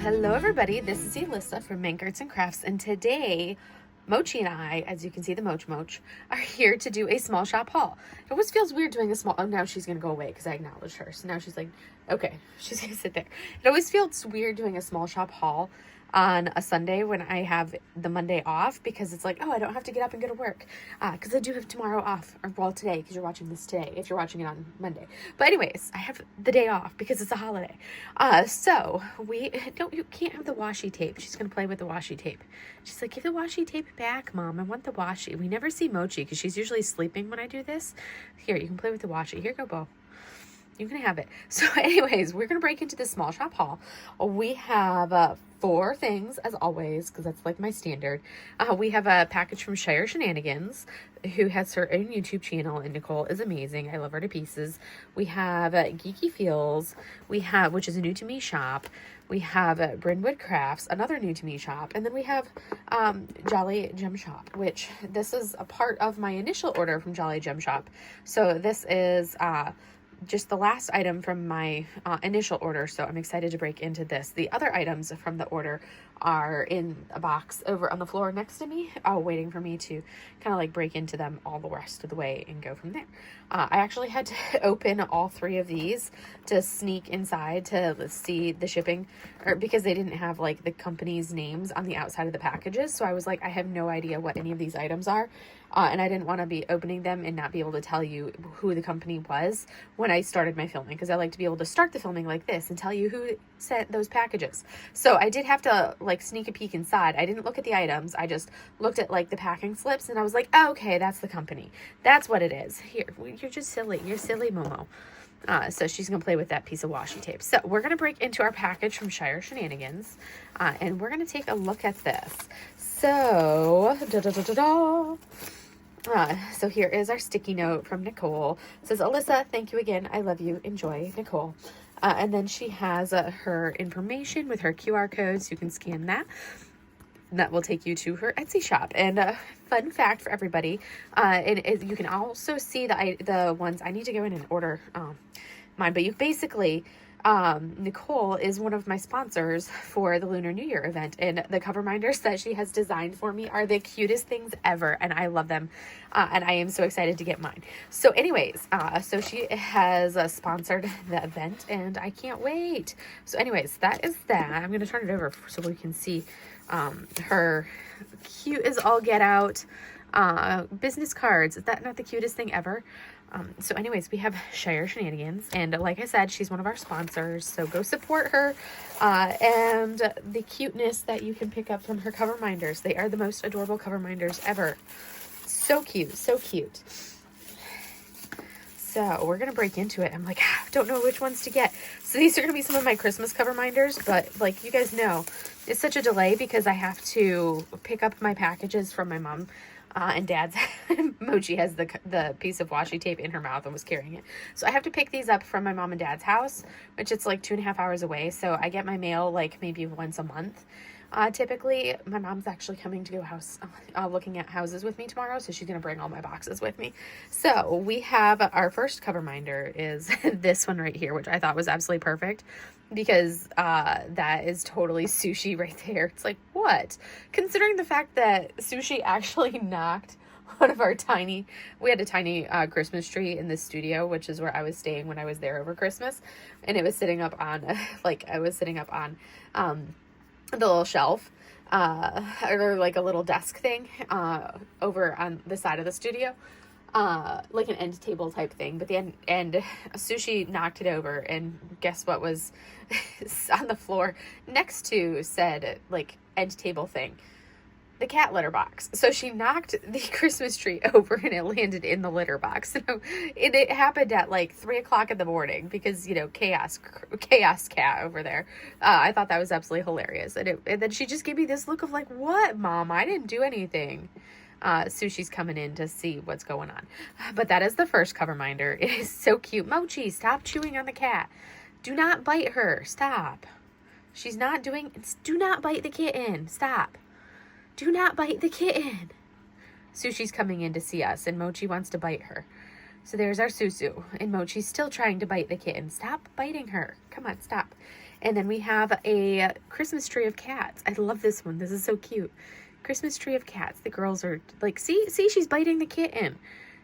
Hello everybody, this is Alyssa from Mank Arts and Crafts, and today Mochi and I, as you can see the Moch, are here to do a small shop haul. It always feels weird doing a small, oh now she's gonna go away because I acknowledged her, so now she's like, okay, she's gonna sit there. It always feels weird doing a small shop haul on a Sunday when I have the Monday off, because it's like, oh, I don't have to get up and go to work, because I do have tomorrow off, or well, today, because you're watching this today, if you're watching it on Monday. But anyways, I have the day off because it's a holiday. So you can't have the washi tape. She's gonna play with the washi tape. She's like, give the washi tape back, Mom. I want the washi. We never see Mochi because she's usually sleeping when I do this. Here, you can play with the washi. Here, go, Bo. You can have it. So anyways, we're going to break into the small shop haul. We have 4 things, as always, because that's like my standard. We have a package from Shire Shenanigans, who has her own YouTube channel, and Nicole is amazing. I love her to pieces. We have Geeky Feels, which is a new to me shop. We have Brynwood Crafts, another new to me shop. And then we have Jolly Gem Shop, which this is a part of my initial order from Jolly Gem Shop. So this is just the last item from my initial order, so I'm excited to break into this. The other items from the order are in a box over on the floor next to me, waiting for me to kind of like break into them all the rest of the way and go from there. I actually had to open all 3 of these to sneak inside to see the shipping, or because they didn't have like the company's names on the outside of the packages. So I was like, I have no idea what any of these items are. And I didn't want to be opening them and not be able to tell you who the company was when I started my filming, because I like to be able to start the filming like this and tell you who sent those packages. So I did have to like sneak a peek inside. I didn't look at the items. I just looked at like the packing slips, and I was like, oh, okay, that's the company. That's what it is. Here, you're just silly. You're silly, Momo. So she's going to play with that piece of washi tape. So we're going to break into our package from Shire Shenanigans, and we're going to take a look at this. So, so here is our sticky note from Nicole. It says, Alyssa, thank you again. I love you. Enjoy, Nicole. And then she has her information with her QR code, so you can scan that. That will take you to her Etsy shop. And fun fact for everybody, you can also see the ones. I need to go in and order mine, but you basically, Nicole is one of my sponsors for the Lunar New Year event, and the cover minders that she has designed for me are the cutest things ever, and I love them, and I am so excited to get mine. So anyways, so she has sponsored the event, and I can't wait. So anyways, that is that. I'm going to turn it over so we can see her cute as all get out business cards. Is that not the cutest thing ever? So anyways, we have Shire Shenanigans, and like I said, she's one of our sponsors, so go support her, and the cuteness that you can pick up from her cover minders. They are the most adorable cover minders ever. So cute, so cute. So we're going to break into it. I'm like, don't know which ones to get. So these are going to be some of my Christmas cover minders, but like you guys know, it's such a delay because I have to pick up my packages from my mom and dad's. Mochi has the piece of washi tape in her mouth and was carrying it. So I have to pick these up from my mom and dad's house, which it's like 2.5 hours away. So I get my mail like maybe once a month. Typically, my mom's actually coming to go looking at houses with me tomorrow, so she's going to bring all my boxes with me. So we have our first cover minder is this one right here, which I thought was absolutely perfect because that is totally Sushi right there. It's like, what? Considering the fact that Sushi actually knocked one of our we had a tiny Christmas tree in the studio, which is where I was staying when I was there over Christmas, and it was sitting up on, the little shelf, or like a little desk thing, over on the side of the studio, like an end table type thing, but and Sushi knocked it over, and guess what was on the floor next to said like end table thing? The cat litter box. So she knocked the Christmas tree over and it landed in the litter box. So it happened at like 3:00 in the morning because, you know, chaos cat over there. I thought that was absolutely hilarious. And then she just gave me this look of like, what, Mom? I didn't do anything. Sushi's coming in to see what's going on. But that is the first cover minder. It is so cute. Mochi, stop chewing on the cat. Do not bite her. Stop. She's not doing, do not bite the kitten. Stop. Do not bite the kitten. Sushi's coming in to see us, and Mochi wants to bite her. So there's our Susu, and Mochi's still trying to bite the kitten. Stop biting her. Come on, stop. And then we have a Christmas tree of cats. I love this one. This is so cute. Christmas tree of cats. The girls are like, see, she's biting the kitten.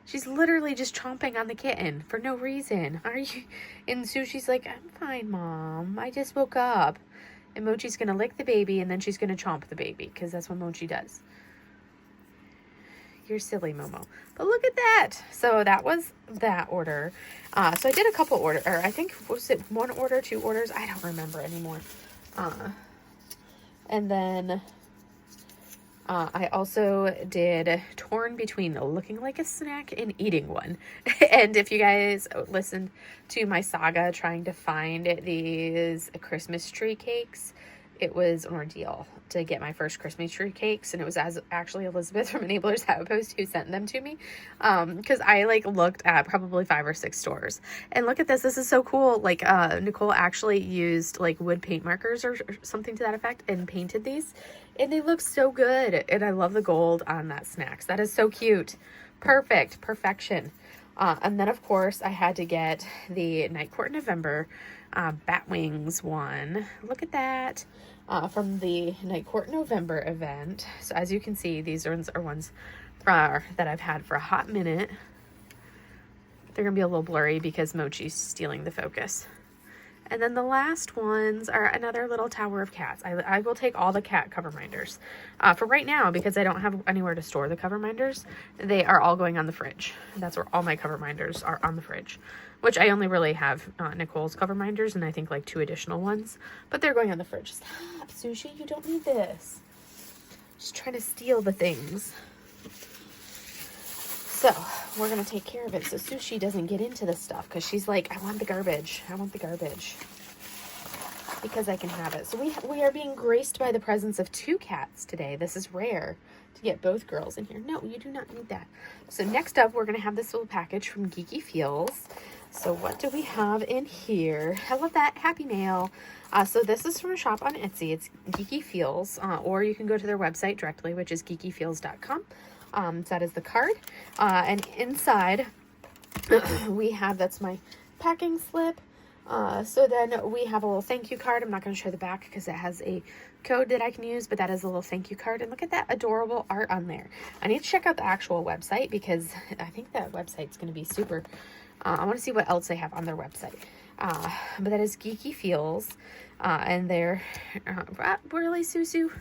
She's literally just chomping on the kitten for no reason. Are you? And Sushi's like, I'm fine, Mom. I just woke up. And Mochi's going to lick the baby, and then she's going to chomp the baby, because that's what Mochi does. You're silly, Momo. But look at that. So that was that order. So I did a couple orders, or I think, was it 1 order, 2 orders? I don't remember anymore. And then I also did torn between looking like a snack and eating one. And if you guys listened to my saga trying to find these Christmas tree cakes, it was an ordeal to get my first Christmas tree cakes. And it was actually Elizabeth from Enablers Outpost who sent them to me. Because I like looked at probably 5 or 6 stores. And look at this. This is so cool. Like Nicole actually used like wood paint markers or something to that effect and painted these. And they look so good. And I love the gold on that snacks. That is so cute. Perfect. Perfection. And then, of course, I had to get the Night Court November Bat Wings one. Look at that. From the Night Court November event. So as you can see, these ones are ones that I've had for a hot minute. They're going to be a little blurry because Mochi's stealing the focus. And then the last ones are another little tower of cats. I will take all the cat cover minders. For right now, because I don't have anywhere to store the cover minders, they are all going on the fridge. That's where all my cover minders are, on the fridge. Which I only really have Nicole's cover minders and I think like 2 additional ones. But they're going on the fridge. Stop, Sushi. You don't need this. Just trying to steal the things. So, we're going to take care of it so Sushi doesn't get into this stuff because she's like, I want the garbage. I want the garbage. Because I can have it. So we are being graced by the presence of 2 cats today. This is rare to get both girls in here. No, you do not need that. So next up, we're going to have this little package from Geeky Feels. So what do we have in here? I love that. Happy Mail. So this is from a shop on Etsy. It's Geeky Feels. Or you can go to their website directly, which is geekyfeels.com. So that is the card. And inside, we have, that's my packing slip. So then we have a little thank you card. I'm not going to show the back because it has a code that I can use, but that is a little thank you card. And look at that adorable art on there. I need to check out the actual website because I think that website's going to be super. I want to see what else they have on their website. But that is Geeky Feels. And they're really Susu.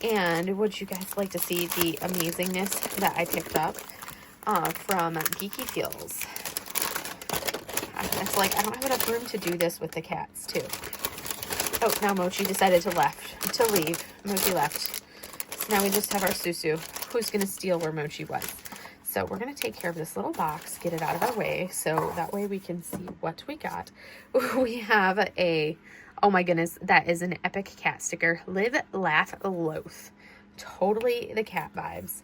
And would you guys like to see the amazingness that I picked up from Geeky Feels? It's like I don't have enough room to do this with the cats too. Oh, now Mochi decided to leave. Mochi left. So now we just have our Susu, who's going to steal where Mochi was. So we're going to take care of this little box, get it out of our way, so that way we can see what we got. We have a, oh my goodness, that is an epic cat sticker. Live, laugh, loath. Totally the cat vibes.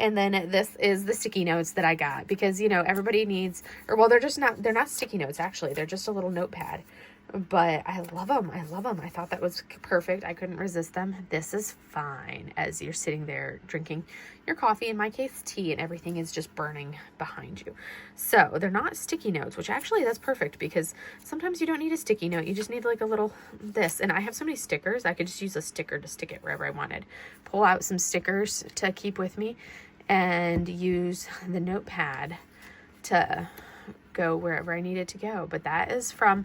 And then this is the sticky notes that I got because, you know, everybody needs, or well, they're not sticky notes, actually. They're just a little notepad. But I love them. I love them. I thought that was perfect. I couldn't resist them. This is fine as you're sitting there drinking your coffee, in my case, tea, and everything is just burning behind you. So they're not sticky notes, which actually that's perfect because sometimes you don't need a sticky note. You just need like a little this. And I have so many stickers. I could just use a sticker to stick it wherever I wanted. Pull out some stickers to keep with me and use the notepad to go wherever I needed to go. But that is from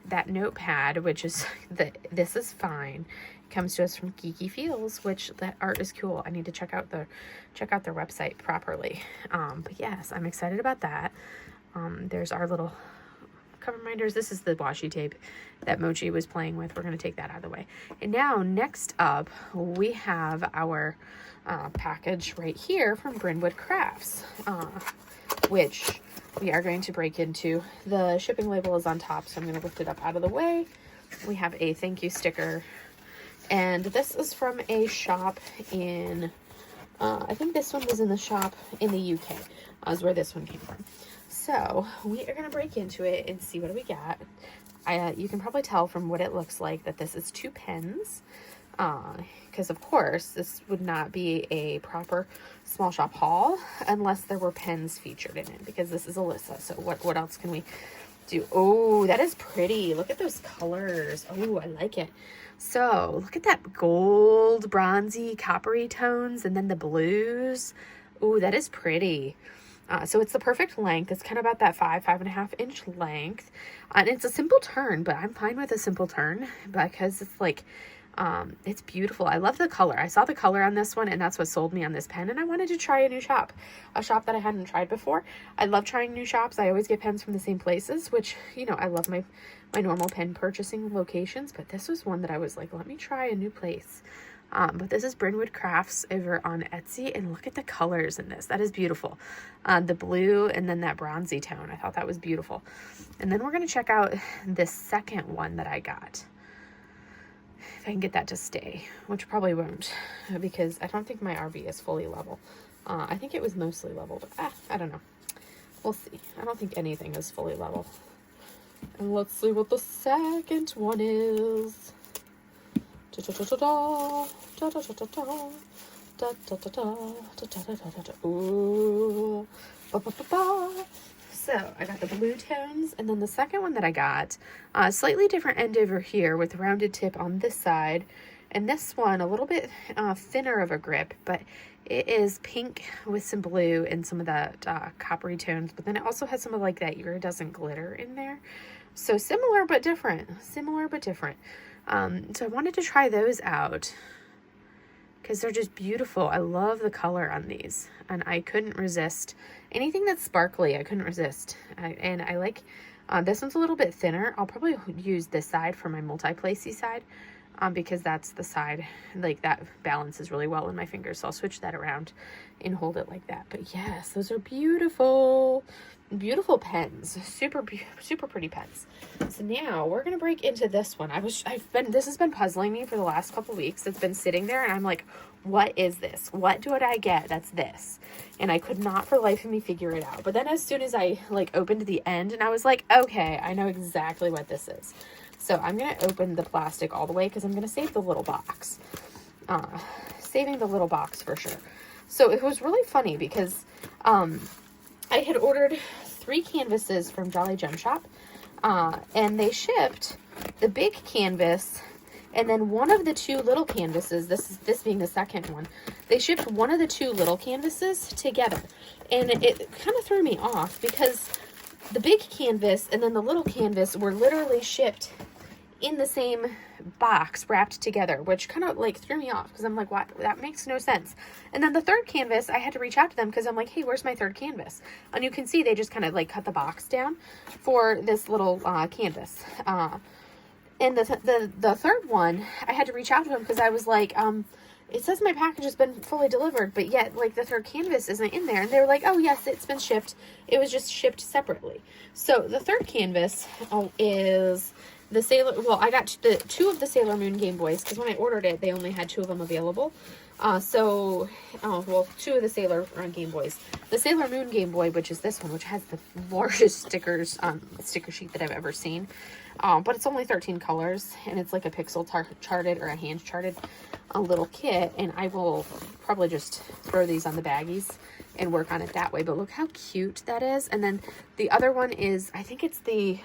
that notepad, which is this is fine. It comes to us from Geeky Feels, which that art is cool. I need to check out their website properly. But yes, I'm excited about that. There's our little cover minders. This is the washi tape that Mochi was playing with. We're going to take that out of the way. And now next up, we have our package right here from Brynwood Crafts, which we are going to break into. The shipping label is on top, so I'm going to lift it up out of the way. We have a thank you sticker, and this is from a shop in, I think this one was in the shop in the UK, is where this one came from. So we are going to break into it and see what we got. You can probably tell from what it looks like that this is 2 pens. Because of course this would not be a proper small shop haul unless there were pens featured in it, because this is Alyssa. So what else can we Oh, that is pretty. Look at those colors. Oh, I like it. So look at that gold, bronzy, coppery tones, and then the blues. Oh, that is pretty. So it's the perfect length. It's kind of about that 5.5 inch length. And it's a simple turn, but I'm fine with a simple turn because it's like, it's beautiful. I love the color. I saw the color on this one and that's what sold me on this pen. And I wanted to try a new shop, a shop that I hadn't tried before. I love trying new shops. I always get pens from the same places, which, you know, I love my normal pen purchasing locations, but this was one that I was like, let me try a new place. But this is Brynwood Crafts over on Etsy, and look at the colors in this. That is beautiful. The blue and then that bronzy tone. I thought that was beautiful. And then we're going to check out this second one that I got. If I can get that to stay, which probably won't, because I don't think my RV is fully level. I think it was mostly level, but I don't know. We'll see. I don't think anything is fully level. And let's see what the second one is. Ooh. So I got the blue tones, and then the second one that I got, slightly different end over here with rounded tip on this side, and this one a little bit thinner of a grip, but it is pink with some blue and some of that coppery tones, but then it also has some of like that iridescent glitter in there. So similar but different. Similar but different. So I wanted to try those out because they're just beautiful. I love the color on these, and I couldn't resist anything that's sparkly. I couldn't resist. And I like this one's a little bit thinner. I'll probably use this side for my multi-placey side because that's the side like that balances really well in my fingers. So I'll switch that around and hold it like that. But yes, those are beautiful. Beautiful pens, super pretty pens. So now we're gonna break into this one. This has been puzzling me for the last couple weeks. It's been sitting there and I'm like, what is this? What do I get that's this? And I could not for the life of me figure it out. But then as soon as I like opened the end and I was like, okay, I know exactly what this is. So I'm gonna open the plastic all the way because I'm gonna save the little box. Saving the little box for sure. So it was really funny because I had ordered 3 canvases from Jolly Gem Shop, and they shipped the big canvas and then one of the 2 little canvases. This being the second one, they shipped one of the 2 little canvases together, and it kind of threw me off because the big canvas and then the little canvas were literally shipped in the same box wrapped together, which kind of like threw me off because I'm like, what? That makes no sense. And then the third canvas, I had to reach out to them because I'm like, hey, where's my third canvas? And you can see they just kind of like cut the box down for this little canvas. And the third one, I had to reach out to them because I was like, it says my package has been fully delivered, but yet like the third canvas isn't in there. And they were like, oh yes, it's been shipped. It was just shipped separately. So the third canvas is the Sailor, well, I got 2 of the Sailor Moon Game Boys because when I ordered it, they only had 2 of them available. 2 of the Sailor Game Boys. The Sailor Moon Game Boy, which is this one, which has the largest sticker sheet that I've ever seen. But it's only 13 colors, and it's like a pixel charted or a hand charted little kit, and I will probably just throw these on the baggies and work on it that way. But look how cute that is. And then the other one is, I think it's the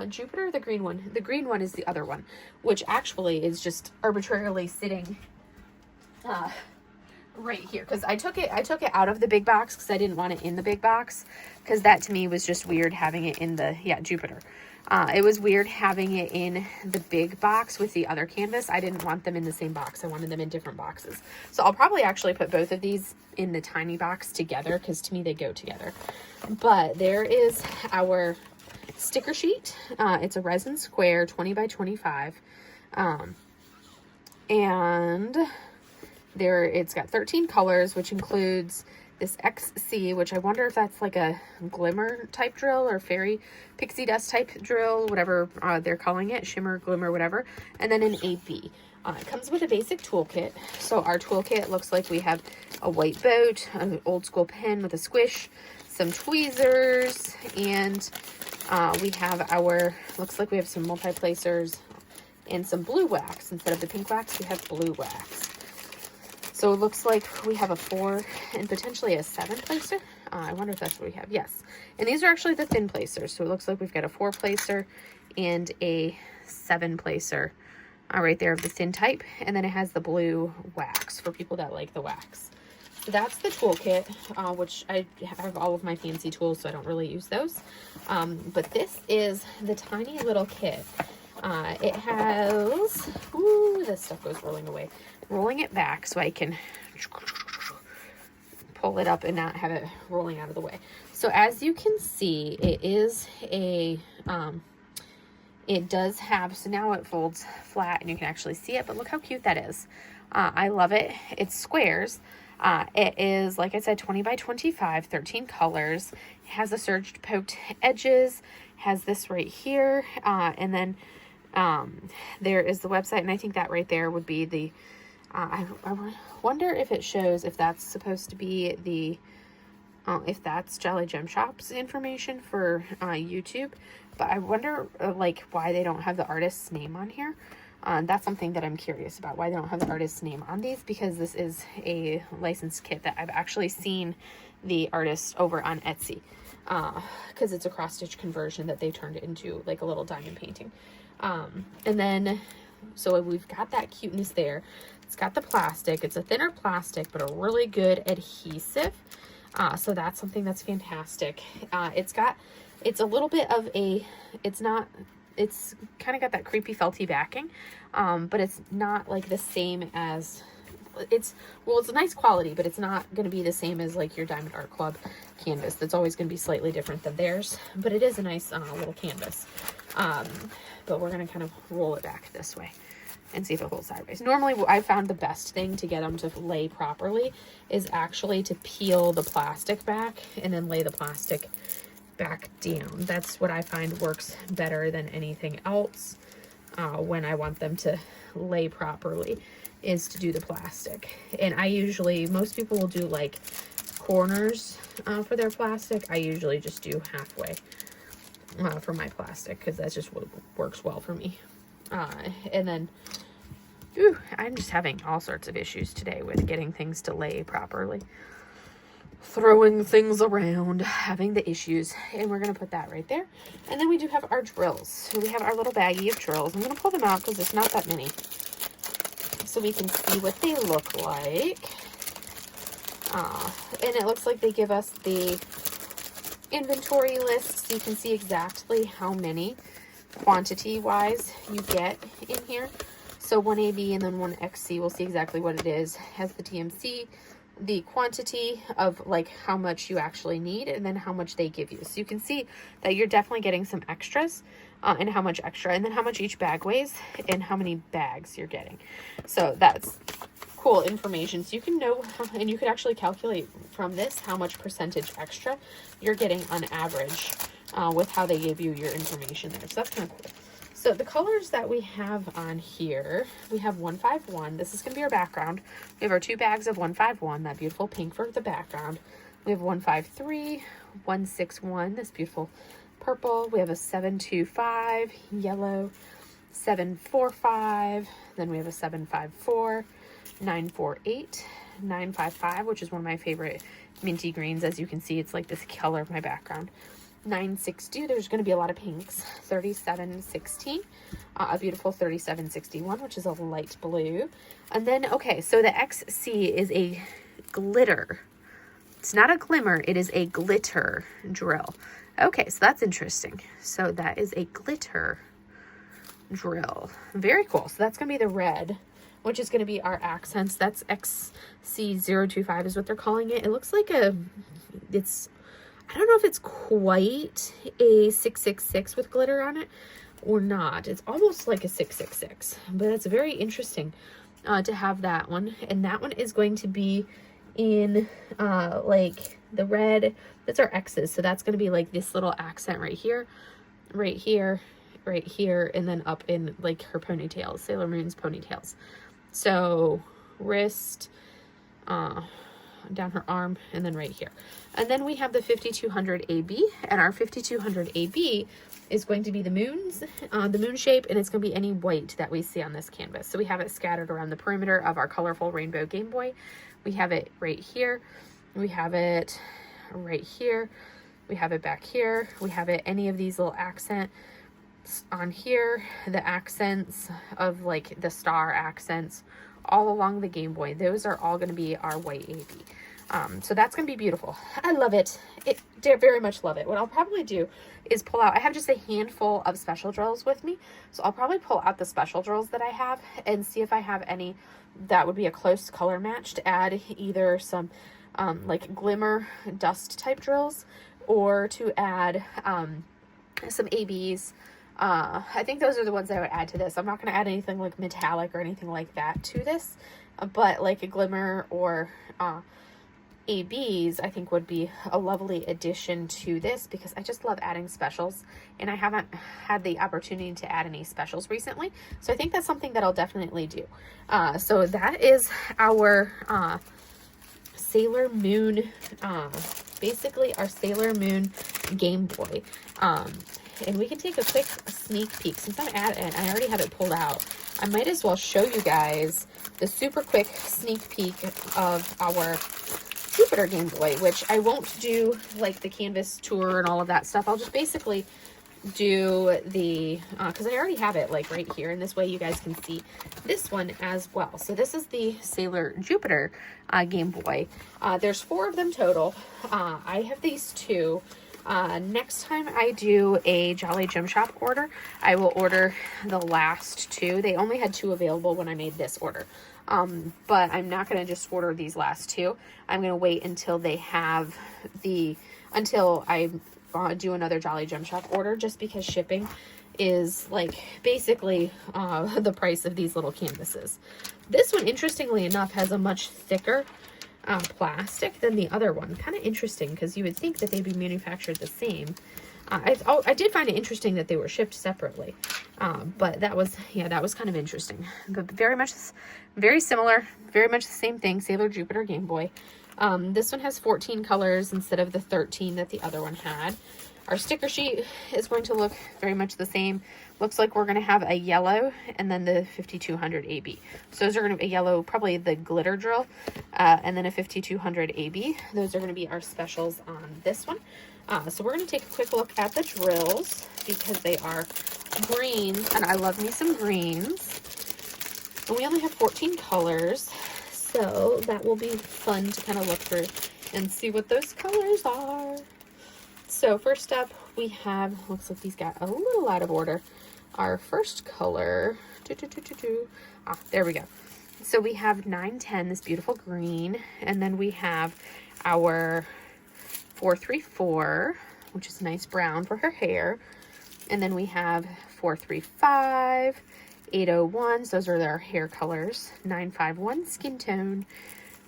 Jupiter, the green one. The green one is the other one, which actually is just arbitrarily sitting right here because I took it out of the big box because I didn't want it in the big box because that to me was just weird having it in the Jupiter. It was weird having it in the big box with the other canvas. I didn't want them in the same box. I wanted them in different boxes. So I'll probably actually put both of these in the tiny box together because to me they go together. But there is our sticker sheet. It's a resin square 20 by 25. And there it's got 13 colors, which includes this XC, which I wonder if that's like a glimmer type drill or fairy pixie dust type drill, whatever they're calling it, shimmer, glimmer, whatever, and then an AB. It comes with a basic toolkit. So our toolkit looks like we have a white boat, an old school pen with a squish, some tweezers, and we have looks like we have some multi-placers and some blue wax. Instead of the pink wax, we have blue wax. So it looks like we have a 4 and potentially a 7 placer. I wonder if that's what we have. Yes. And these are actually the thin placers. So it looks like we've got a 4 placer and a 7 placer right there of the thin type. And then it has the blue wax for people that like the wax. So that's the toolkit, which I have all of my fancy tools, so I don't really use those. But this is the tiny little kit. It has, ooh, this stuff goes rolling away. Rolling it back so I can pull it up and not have it rolling out of the way. So as you can see, it is a, it does have, so now it folds flat and you can actually see it, but look how cute that is. I love it. It's squares. It is, like I said, 20 by 25, 13 colors. It has the serged poked edges, has this right here, and then there is the website, and I think that right there would be the, I wonder if it shows if that's supposed to be the, if that's Jolly Gem Shop's information for YouTube, but I wonder like why they don't have the artist's name on here. That's something that I'm curious about, why they don't have the artist's name on these, because this is a licensed kit that I've actually seen the artist over on Etsy, because it's a cross-stitch conversion that they turned it into like a little diamond painting. And then, so we've got that cuteness there. It's got the plastic. It's a thinner plastic, but a really good adhesive. So that's something that's fantastic. It's a little bit of a, it's kind of got that creepy felty backing, but it's not like the same as, it's a nice quality, but it's not going to be the same as like your Diamond Art Club canvas. That's always going to be slightly different than theirs, but it is a nice little canvas. But we're going to kind of roll it back this way and see if it holds sideways. Normally, I found the best thing to get them to lay properly is actually to peel the plastic back and then lay the plastic back down. That's what I find works better than anything else when I want them to lay properly, is to do the plastic. And I usually, most people will do like corners for their plastic. I usually just do halfway for my plastic, because that's just what works well for me. And then, ooh, I'm just having all sorts of issues today with getting things to lay properly. Throwing things around, having the issues, and we're going to put that right there. And then we do have our drills. So we have our little baggie of drills. I'm going to pull them out because it's not that many, so we can see what they look like. And it looks like they give us the inventory list, so you can see exactly how many quantity wise you get in here. So 1AB and then 1XC, we'll see exactly what it is. Has the TMC, the quantity of like how much you actually need, and then how much they give you. So you can see that you're definitely getting some extras, and how much extra, and then how much each bag weighs and how many bags you're getting. So that's cool information. So you can know, and you could actually calculate from this how much percentage extra you're getting on average with how they give you your information there. So that's kind of cool. So the colors that we have on here, we have 151. This is going to be our background. We have our 2 bags of 151, that beautiful pink for the background. We have 153, 161, this beautiful purple. We have a 725, yellow, 745. Then we have a 754, 948, 955, which is one of my favorite minty greens. As you can see, it's like this color of my background. 960, there's going to be a lot of pinks. 3716, a beautiful 3761, which is a light blue. And then, okay, so the XC is a glitter. It's not a glimmer, it is a glitter drill. Okay, so that's interesting. So that is a glitter drill. Very cool. So that's going to be the red, which is going to be our accents. That's XC025 is what they're calling it. It looks like it's, I don't know if it's quite a 666 with glitter on it or not. It's almost like a 666, but it's very interesting to have that one. And that one is going to be in like the red. That's our X's. So that's going to be like this little accent right here, right here, right here, and then up in like her ponytails, Sailor Moon's ponytails. So wrist, down her arm, and then right here. And then we have the 5200 AB, and our 5200 AB is going to be the moons, the moon shape, and it's going to be any white that we see on this canvas. So we have it scattered around the perimeter of our colorful rainbow Game Boy. We have it right here. We have it right here. We have it back here. We have it any of these little accents on here, the accents of like the star accents all along the Game Boy. Those are all going to be our white AB. So that's going to be beautiful. I love it. Very much love it. What I'll probably do is pull out, I have just a handful of special drills with me. So I'll probably pull out the special drills that I have and see if I have any that would be a close color match to add either some like glimmer dust type drills or to add some ABs. I think those are the ones I would add to this. I'm not going to add anything like metallic or anything like that to this, but like a glimmer or ABs I think would be a lovely addition to this, because I just love adding specials and I haven't had the opportunity to add any specials recently. So I think that's something that I'll definitely do. So that is our Sailor Moon, basically our Sailor Moon Game Boy. And we can take a quick sneak peek. Since I'm at it, I already have it pulled out, I might as well show you guys the super quick sneak peek of our Jupiter Game Boy, which I won't do like the canvas tour and all of that stuff. I'll just basically do the, because I already have it like right here, and this way you guys can see this one as well. So this is the Sailor Jupiter Game Boy. There's 4 of them total. I have these 2. Next time I do a Jolly Gem Shop order, I will order the last 2. They only had 2 available when I made this order. But I'm not going to just order these last 2. I'm going to wait until they have until I do another Jolly Gem Shop order, just because shipping is like basically the price of these little canvases. This one, interestingly enough, has a much thicker plastic than the other one. Kind of interesting, because you would think that they'd be manufactured the same. I did find it interesting that they were shipped separately, but that was kind of interesting. But very similar, very much the same thing. Sailor Jupiter Game Boy. This one has 14 colors instead of the 13 that the other one had. Our sticker sheet is going to look very much the same. Looks like we're going to have a yellow and then the 5200 AB. So those are going to be a yellow, probably the glitter drill, and then a 5200 AB. Those are going to be our specials on this one. So we're going to take a quick look at the drills, because they are greens, and I love me some greens. And we only have 14 colors, so that will be fun to kind of look through and see what those colors are. So first up, we have, looks like these got a little out of order. Our first color, there we go. So we have 910, this beautiful green, and then we have our 434, which is a nice brown for her hair, and then we have 435, 801, so those are their hair colors, 951, skin tone,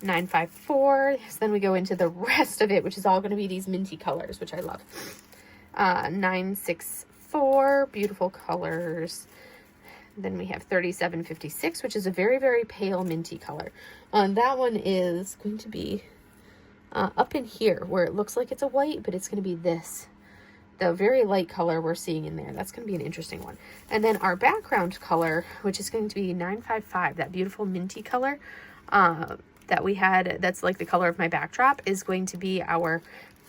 954, so then we go into the rest of it, which is all going to be these minty colors, which I love. 964, beautiful colors. Then we have 3756, which is a very, very pale minty color. That one is going to be up in here, where it looks like it's a white, but it's going to be this, the very light color we're seeing in there. That's going to be an interesting one. And then our background color, which is going to be 955, that beautiful minty color that we had, that's like the color of my backdrop, is going to be our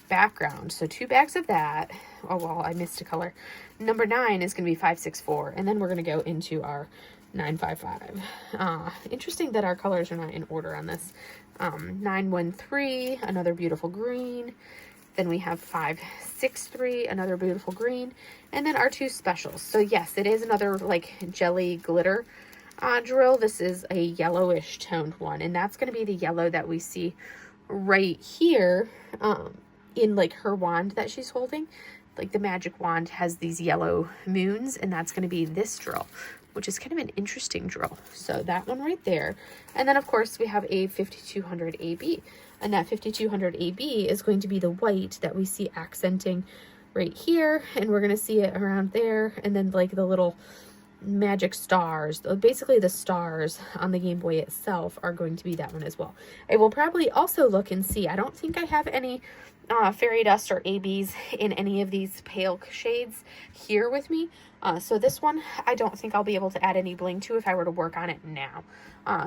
background. So 2 bags of that. Oh, well, I missed a color. Number 9 is going to be 564, and then we're going to go into our 955. Interesting that our colors are not in order on this. 913, another beautiful green. Then we have 563, another beautiful green. And then our 2 specials. So yes, it is another like jelly glitter drill. This is a yellowish toned one, and that's going to be the yellow that we see right here in like her wand that she's holding. Like the magic wand has these yellow moons, and that's going to be this drill, which is kind of an interesting drill. So that one right there. And then of course we have a 5200 AB, and that 5200 AB is going to be the white that we see accenting right here, and we're going to see it around there, and then like the little magic stars. Basically the stars on the Game Boy itself are going to be that one as well. I will probably also look and see. I don't think I have any fairy dust or ABs in any of these pale shades here with me. So this one, I don't think I'll be able to add any bling to if I were to work on it now.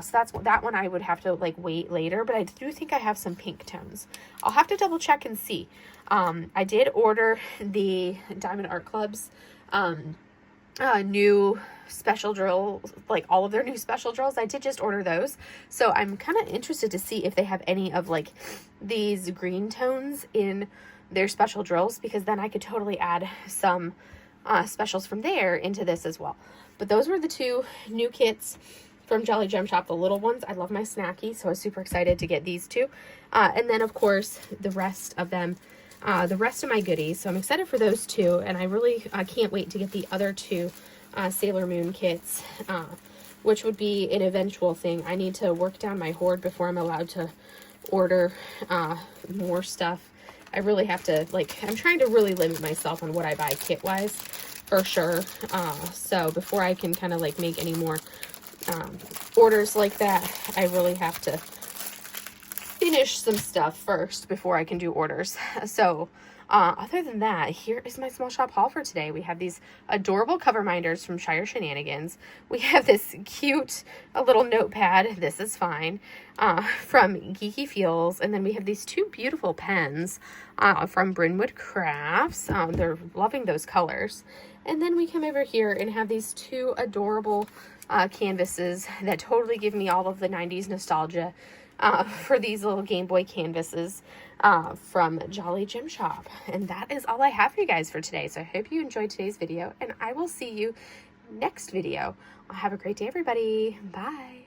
So that one I would have to like wait later, but I do think I have some pink tones. I'll have to double check and see. I did order the Diamond Art Club's new special drill, like all of their new special drills. I did just order those, so I'm kind of interested to see if they have any of like these green tones in their special drills, because then I could totally add some specials from there into this as well. But those were the two new kits from Jolly Gem Shop, the little ones. I love my Snacky, so I was super excited to get these two. And then of course the rest of them, the rest of my goodies. So I'm excited for those two, and I really can't wait to get the other two Sailor Moon kits, which would be an eventual thing. I need to work down my hoard before I'm allowed to order more stuff. I really have to, like, I'm trying to really limit myself on what I buy kit-wise, for sure. So before I can kind of, like, make any more orders like that, I really have to finish some stuff first before I can do orders. So other than that, here is my small shop haul for today. We have these adorable cover minders from Shire Shenanigans. We have this cute little notepad, This Is Fine, from Geeky Feels. And then we have these two beautiful pens from Brynwood Crafts. They're loving those colors. And then we come over here and have these two adorable canvases that totally give me all of the 90s nostalgia for these little Game Boy canvases from Jolly Gem Shop. And that is all I have for you guys for today. So I hope you enjoyed today's video, and I will see you next video. Have a great day, everybody. Bye.